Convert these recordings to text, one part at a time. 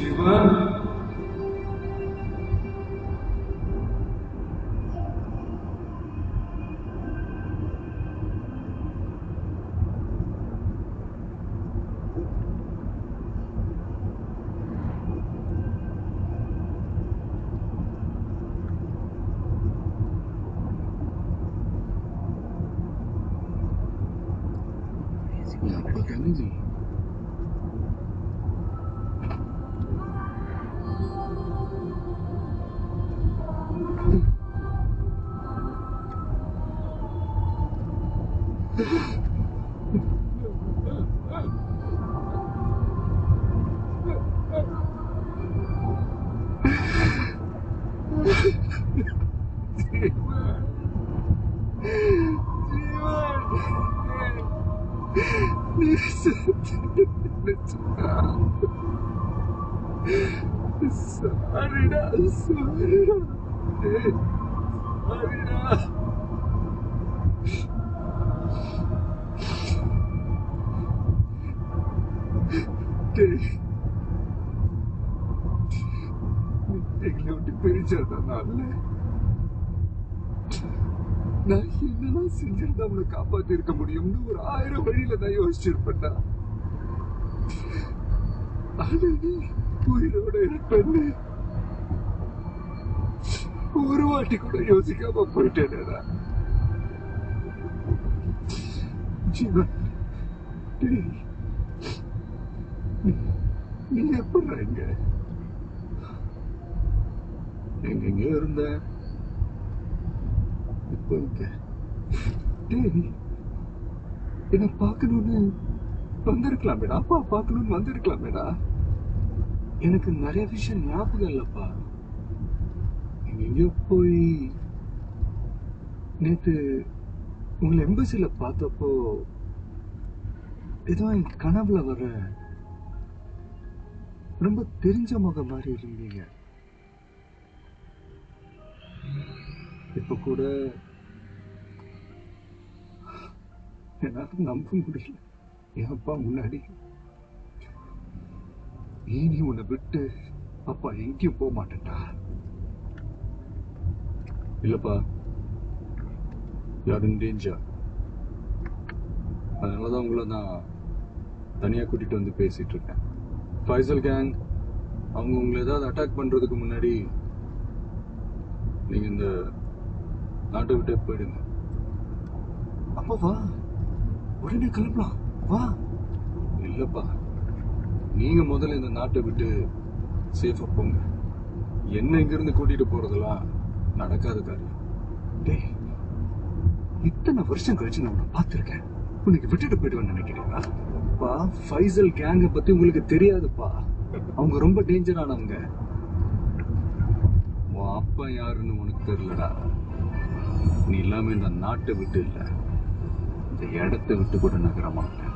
Shivan. Apa kan ini? நான் என்னதான் செஞ்சிருந்தா அவனை காப்பாத்தி இருக்க முடியும்னு ஒரு 1000 வழியில தான் யோசிச்சிருப்பேன்டா. ஆனா நீ உயிரோட இருப்பேன்னு ஒரு வாட்டி கூட யோசிக்காம போயிட்டேனடா. ஜீவன், நீ எப்படா எங்க இருந்த? இப்போ என்ன பார்க்கணும்னு வந்திருக்கலாமேடா. அப்பா பார்க்கணும்னு வந்திருக்கலாமேடா. எனக்கு நிறைய விஷயம் ஞாபகம் இல்லப்பா. எங்கெங்கயோ போய் நேத்து உங்களை எம்பசில பார்த்தப்போ ஏதோ என் கனவுல வர ரொம்ப தெரிஞ்ச முகம் மாதிரி இருந்தீங்க. இப்ப கூட என்னால நம்ப முடியல. என் அப்பா முன்னாடி நீ உன்னை விட்டு அப்பா எங்கேயும் போக மாட்டேன்டா. இல்லப்பா, யாரும் டேஞ்சர். அதனாலதான் உங்களை நான் தனியா கூட்டிட்டு வந்து பேசிட்டு இருக்கேன். ஃபைசல் கேங் அவங்க உங்களை ஏதாவது அட்டாக் பண்றதுக்கு முன்னாடி நீங்க இந்த நாட்டை விட்டு போயிடுங்க. அப்பா வா, உடனே கிளம்பலாம் வா. இல்லப்பா, நீங்க முதல்ல இந்த நாட்டை விட்டு சேஃபா போங்க. என்ன இங்கிருந்து கூட்டிட்டு போறதெல்லாம் நடக்காத காரியம். டேய், இத்தனை வருஷம் கழிச்சு நான் உன்னை பார்த்திருக்கேன். உனக்கு விட்டுட்டு போயிடுவேன்னு நினைக்கிறீங்களா? பா, ஃபைசல் கேங்க பத்தி உங்களுக்கு தெரியாதுப்பா. அவங்க ரொம்ப டேஞ்சரானவங்க. உன் அப்பா யாருன்னு உனக்கு தெரியலடா. நீ இல்லாம இந்த நாட்டை விட்டு இல்ல, இந்த இடத்தை விட்டு கூட நகர மாட்டேன்.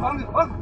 வாங்க வாங்க.